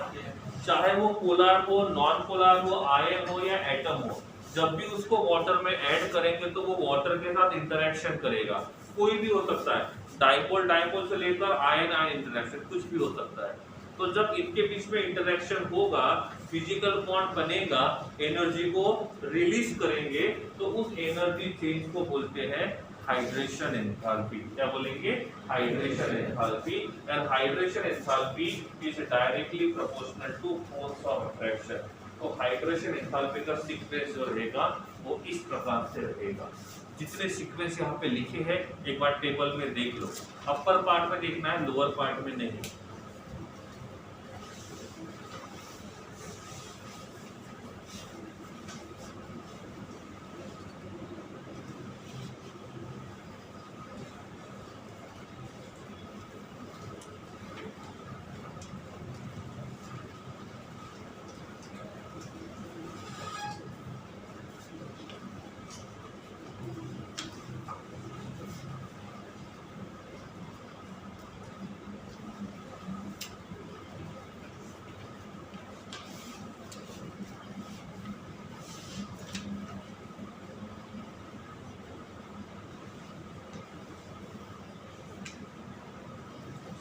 S1: चाहे वो पोलर हो, नॉन पोलर हो, आयन हो या एटम हो, जब भी उसको वाटर में ऐड करेंगे तो वो वाटर के साथ इंटरेक्शन करेगा। कोई भी हो सकता है, डाइपोल डाइपोल से लेकर आयन आयन इंटरेक्शन कुछ भी हो सकता है। तो जब इनके बीच में इंटरेक्शन होगा, फिजिकल बॉन्ड बनेगा, एनर्जी को रिलीज करेंगे, तो उस एनर्जी चेंज को बोलते हैं हाइड्रेशन एंथैल्पी। क्या बोलेंगे? Hydration enthalpy. And hydration enthalpy is directly proportional to force of attraction. तो हाइड्रेशन एंथैल्पी का सीक्वेंस जो रहेगा वो इस प्रकार से रहेगा। जितने सीक्वेंस यहाँ पे लिखे हैं एक बार टेबल में देख लो। अपर पार्ट में देखना है, लोअर पार्ट में नहीं।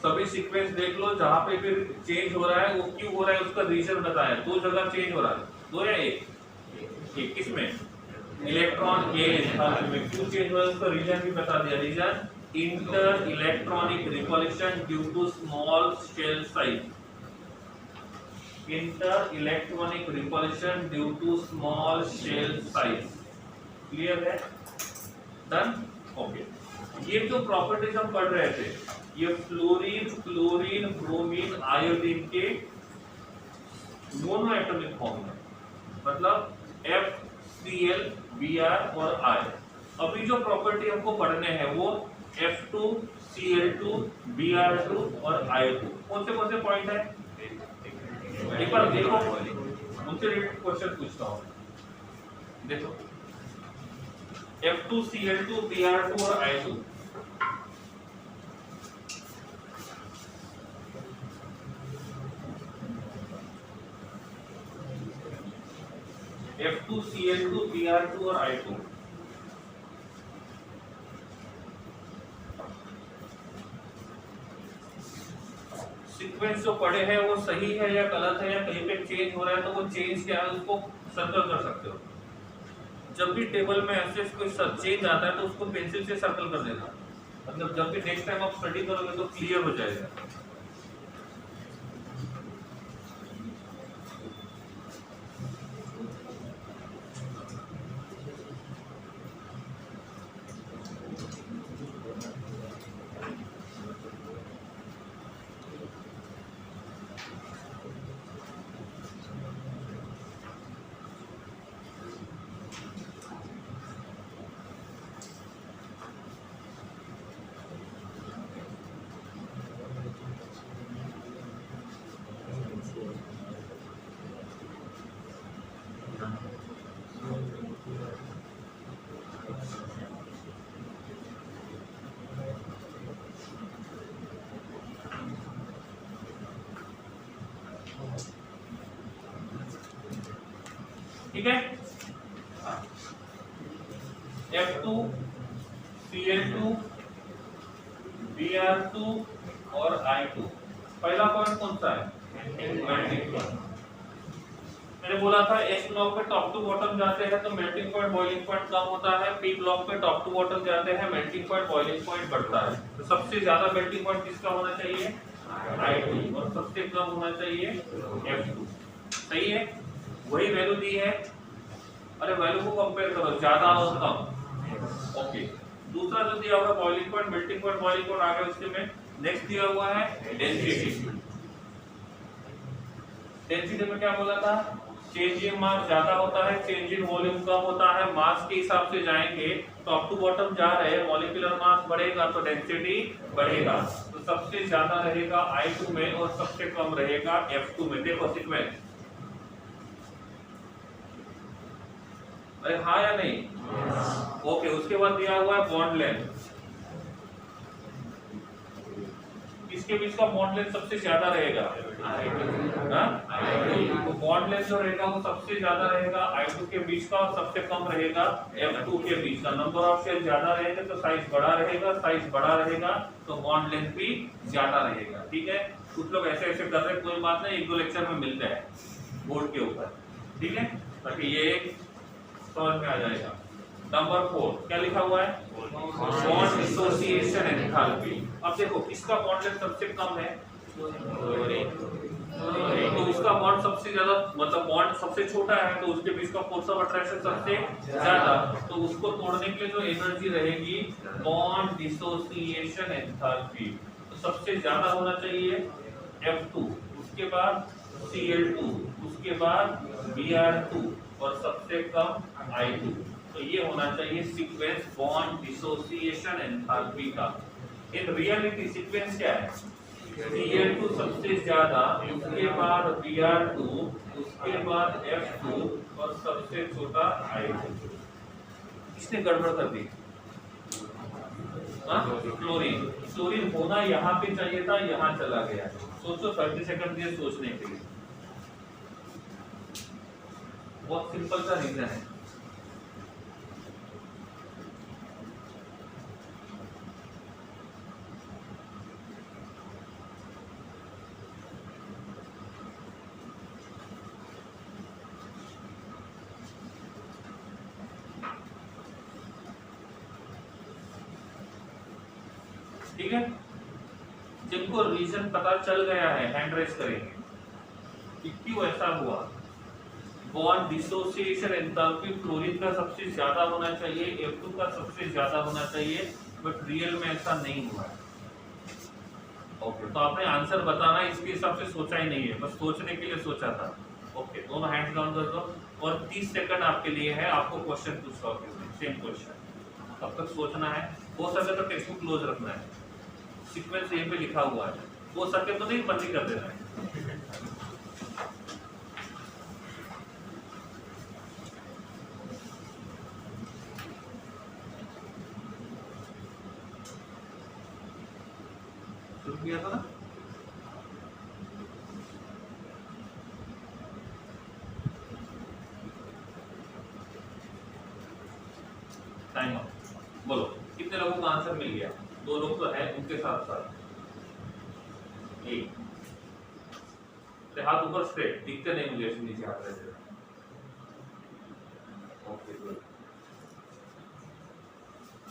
S1: सभी सीक्वेंस देख लो, जहां पे फिर चेंज हो रहा है वो क्यों हो रहा है उसका रीजन बताया। दो जगह चेंज हो रहा है, दो या एक, किसमें? इलेक्ट्रॉन के एंथैल्पी में क्यों चेंज हो रहा है उसका रीजन भी बता दिया। Reason inter electronic repulsion due to small shell size. Inter electronic repulsion due to small shell size. Clear है? डन? ओके। ये जो प्रॉपर्टीज हम पढ़ रहे थे, ये फ्लोरीन, क्लोरीन, ब्रोमीन, आयोडीन के मोनो एटॉमिक फॉर्म में, मतलब FCl, Br और I। अभी जो प्रॉपर्टी हमको पढ़ने हैं वो F2, Cl2, Br2 और I2। कौन से पॉइंट है? एक बार देखो, मुझसे क्वेश्चन पूछता हूँ, देखो F2, Cl2, Br2 और I2। F2, Cl2, Br2 और I2। सीक्वेंस जो पढ़े हैं वो सही है या गलत है या कहीं पे चेंज हो रहा है, तो वो चेंज क्या है उसको सर्कल कर सकते हो। जब भी टेबल में ऐसे कोई चेंज आता है तो उसको पेंसिल से सर्कल कर देना, मतलब जब भी नेक्स्ट टाइम आप स्टडी करोगे तो क्लियर हो जाएगा। ठीक है। F2 Cl2 Br2 और I2। पहला पॉइंट कौन सा है? Melting point. मैंने बोला था एस ब्लॉक पे टॉप टू बॉटम जाते हैं तो मेल्टिंग पॉइंट बॉइलिंग पॉइंट कम होता है, पी ब्लॉक पे टॉप टू बॉटम जाते हैं मेल्टिंग पॉइंट बॉइलिंग पॉइंट बढ़ता है। तो सबसे ज्यादा मेल्टिंग पॉइंट किसका होना चाहिए? I2 और सबसे कम होना चाहिए F2। सही है, वही वैल्यू दी है। अरे वैल्यू को कंपेयर करो, ज्यादा और कम। ओके, दूसरा जो दिया हुआ boiling point melting point boiling point आ गया उसके में। नेक्स्ट दिया हुआ है डेंसिटी। डेंसिटी में क्या बोला था? चेंज इन मास ज्यादा होता है, चेंज इन वॉल्यूम कम होता है। मास के हिसाब से जाएंगे, टॉप टू बॉटम जा रहे हैं, मॉलिक्यूलर मास बढ़ेगा तो डेंसिटी बढ़ेगा। तो सबसे ज्यादा रहेगा I2 में और सबसे कम रहेगा F2 में। देखो सीक्वेंस, अरे हाँ या नहीं? ओके, उसके बाद दिया हुआ है बॉन्ड लेंथ। किसके बीच का बॉन्ड लेंथ सबसे ज्यादा रहेगा? तो बॉन्ड लेंथ जो रहेगा वो सबसे ज्यादा रहेगा I2 के बीच का और सबसे कम रहेगा F2 के बीच का। नंबर ऑफ शेल ज्यादा रहेगा तो साइज बड़ा रहेगा, साइज बड़ा रहेगा तो बॉन्ड लेंथ भी ज्यादा रहेगा। ठीक है, कुछ लोग ऐसे ऐसे कर रहे हैं, कोई बात नहीं, एक दो लेक्चर में मिलता है बोर्ड के ऊपर। ठीक है, ताकि ये समझ में आ जाएगा। नंबर 4 क्या लिखा हुआ है? Bond dissociation enthalpy. अब देखो किसका बॉन्ड लेंथ सबसे कम है? तो उसका बॉन्ड सबसे ज्यादा, मतलब बॉन्ड सबसे छोटा है तो उसके बीच का फोर्स ऑफ अट्रैक्शन सबसे ज्यादा। तो उसको तोड़ने के लिए जो एनर्जी रहेगी बॉन्ड डिसोसिएशन एंथैल्पी, तो सबसे ज्यादा होना चाहिए F2, उसके बाद Cl2, उसके बाद Br2 और सबसे कम I2। तो ये होना चाहिए सीक्वेंस बॉन्ड डिसोसिएशन एंथैल्पी का। इन रियलिटी सीक्वेंस क्या है? Cl2 सबसे ज्यादा, उसके बाद Br2, उसके बाद F2 और सबसे छोटा I2। किसने गड़बड़ कर दी? क्लोरीन। क्लोरीन होना यहाँ पे चाहिए था, यहाँ चला गया। सोचो, 30 सेकंड दिए सोचने के लिए। बहुत सिंपल सा रीजन है। ठीक है, जिनको रीजन पता चल गया है हैंड रेस करेंगे कि क्यों ऐसा हुआ। बॉन्ड डिसोसिएशन एंथैल्पी क्लोरीन का सबसे ज्यादा होना चाहिए, F2 का सबसे ज्यादा होना चाहिए, बट रियल में ऐसा नहीं हुआ है। ओके, तो आपने आंसर बताना इसके हिसाब से सोचा ही नहीं है, बस सोचने के लिए सोचा था। ओके, दोनों हैंड्स डाउन कर दो और 30 सेकंड आपके लिए है। आपको क्वेश्चन पूछ रहा हूँ, सेम क्वेश्चन, तब तक सोचना है। हो सके तो टेक्स्ट बुक क्लोज रखना है, सीक्वेंस यहीं पे लिखा हुआ है, हो सके तो नहीं बंदी कर देना है। शुरू किया था ना? Time up. बोलो कितने लोगों का आंसर मिल गया? 2 लोग तो है, उनके साथ साथ एक हाथ ऊपर स्ट्रेट, दिखते नहीं मुझे, नीचे हाथ रहे। Okay, good.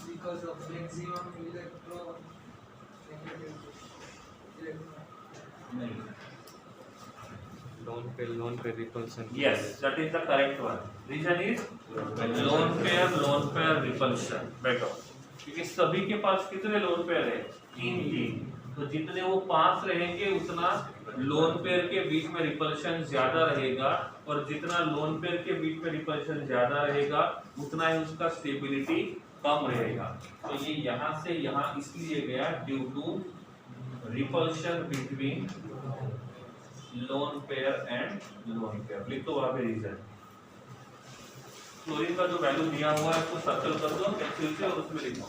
S3: Because of maximum electron
S1: नहीं,
S2: lone pair repulsion.
S1: yes, that is the correct one. Reason is lone pair repulsion. बेटा, क्योंकि सभी के पास कितने लोन पेयर है? 3, तो जितने वो पास रहेंगे उतना लोन पेयर के बीच में रिपल्शन ज्यादा रहेगा, और जितना लोन पेयर के बीच में रिपल्शन ज्यादा रहेगा उतना ही उसका स्टेबिलिटी कम रहेगा। तो ये यहाँ से यहाँ इसलिए गया due to repulsion between lone pair and lone pair. लिख दो वहां पे रीजन। क्लोरीन का जो वैल्यू दिया हुआ है उसको सर्कल कर दो पेंसिल से और उसमें लिखो।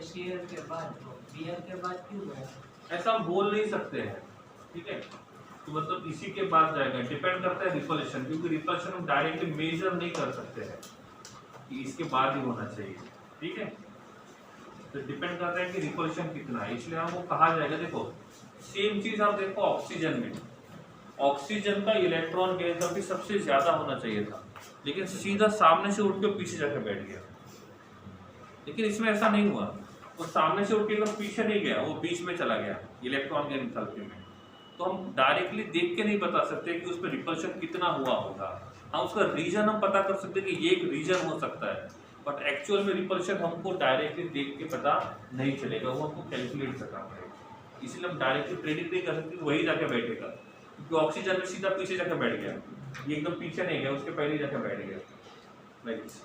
S3: Cl के बाद तो Br के बाद क्यों गया?
S1: ऐसा हम बोल नहीं सकते हैं, ठीक है। तो मतलब इसी के बाद जाएगा, डिपेंड करता है रिपल्शन, क्योंकि रिपल्शन हम डायरेक्टली मेजर नहीं कर सकते हैं कि इसके बाद ही होना चाहिए, ठीक है। तो डिपेंड करता है कि रिपल्शन कितना है, इसलिए हमको कहा जाएगा। देखो सेम चीज आप देखो ऑक्सीजन में, ऑक्सीजन का इलेक्ट्रॉन की एंथैल्पी सबसे ज्यादा होना चाहिए था, लेकिन सीधा सामने से उठ के पीछे जाकर बैठ गया। लेकिन इसमें ऐसा नहीं हुआ, वो सामने से उठ के पीछे नहीं गया, वो बीच में चला गया इलेक्ट्रॉन के एंथैल्पी में। तो हम डायरेक्टली देख के नहीं बता सकते कि उसमें रिपल्शन कितना हुआ होगा। हाँ, उसका रीजन हम पता कर सकते हैं कि ये एक रीजन हो सकता है, बट एक्चुअल में रिपल्शन हमको डायरेक्टली देख के पता नहीं चलेगा, वो हमको कैलकुलेट करना पड़ेगा। इसलिए हम डायरेक्टली प्रेडिक्ट नहीं कर सकते कि वही जाके बैठेगा, क्योंकि ऑक्सीजन में सीधा पीछे जाकर बैठ गया, ये एकदम पीछे नहीं गया, उसके पहले ही जाकर बैठ गया, लाइक दिस।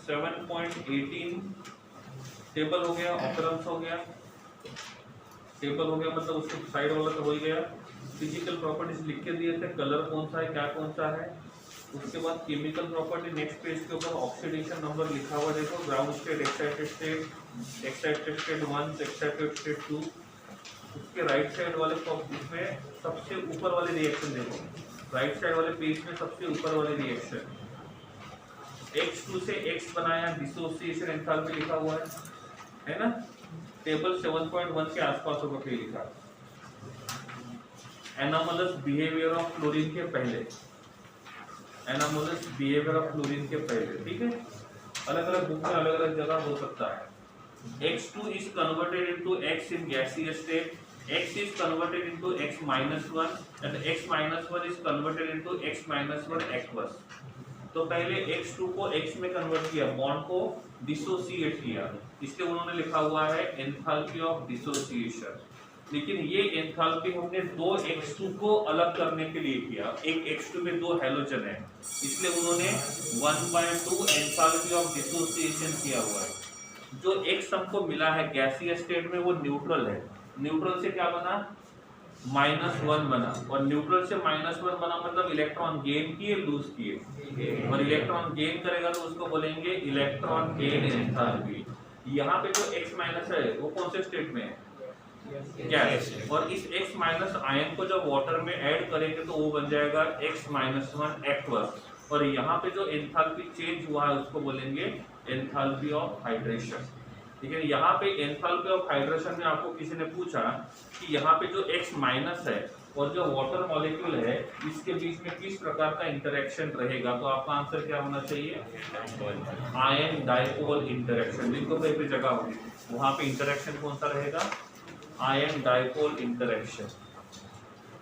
S1: 7.18 टेबल हो गया, ऑकरेंस हो गया, टेबल हो गया मतलब उसके साइड वाला तो हो ही गया। फिजिकल प्रॉपर्टीज लिख के दिए थे, कलर कौन सा है, क्या कौन सा है। उसके बाद केमिकल प्रॉपर्टी नेक्स्ट पेज के ऊपर ऑक्सीडेशन नंबर लिखा हुआ देखो, ground state, excited state, excited state 1, excited state 2। उसके राइट साइड वाले में सबसे ऊपर वाले रिएक्शन देखो, राइट साइड वाले पेज में सबसे ऊपर वाले रिएक्शन X2 से X बनाया, डिसोसिएशन एंथैल्पी लिखा हुआ है ना। टेबल 7.1 के आसपास होगा फिर लिखा। एनामोलस बिहेवियर ऑफ क्लोरीन के पहले, एनामोलस बिहेवियर ऑफ क्लोरीन के पहले, ठीक है। अलग अलग बुक में अलग अलग जगह हो सकता है। X2 is converted into X in gaseous state, X is converted into X minus 1 and X minus 1 is converted into X minus 1 aqueous। तो पहले X2 को X में कन्वर्ट किया, बॉन्ड को डिसोसिएट किया, इसलिए उन्होंने लिखा हुआ है एंथैल्पी ऑफ डिसोसिएशन। लेकिन ये एंथैल्पी हमने दो X2 को अलग करने के लिए किया, एक X2 में दो हैलोजन है, इसलिए उन्होंने 1/2 एंथैल्पी ऑफ डिसोसिएशन किया हुआ है। जो X हमको मिला है गैसीय स्टेट में वो न्यूट्रल है, न्यूट्रल से क्या बना, -1 बना, और न्यूट्रल से -1 बना मतलब इलेक्ट्रॉन गेन किए, लूज किए, और इलेक्ट्रॉन गेन करेगा तो उसको बोलेंगे इलेक्ट्रॉन गेन एंथैल्पी। यहाँ पे जो X माइनस है वो कौन से स्टेट में है, गैस, और इस X माइनस आयन को जब वाटर में ऐड करेंगे तो वो बन जाएगा X माइनस 1 एक्वस, और यहाँ पे जो एंथैल्पी चेंज हुआ है उसको बोलेंगे एंथैल्पी ऑफ हाइड्रेशन। ठीक है, यहाँ पे एंथैल्पी ऑफ हाइड्रेशन में आपको किसी ने पूछा कि यहाँ पे जो X माइनस है और जो वाटर मॉलिक्यूल है इसके बीच में किस प्रकार का इंटरेक्शन रहेगा, तो आपका आंसर क्या होना चाहिए, आयन डाइपोल इंटरेक्शन। जिनको कहीं पे जगह होगी वहाँ पे इंटरेक्शन कौन सा रहेगा, आयन डाइपोल इंटरेक्शन।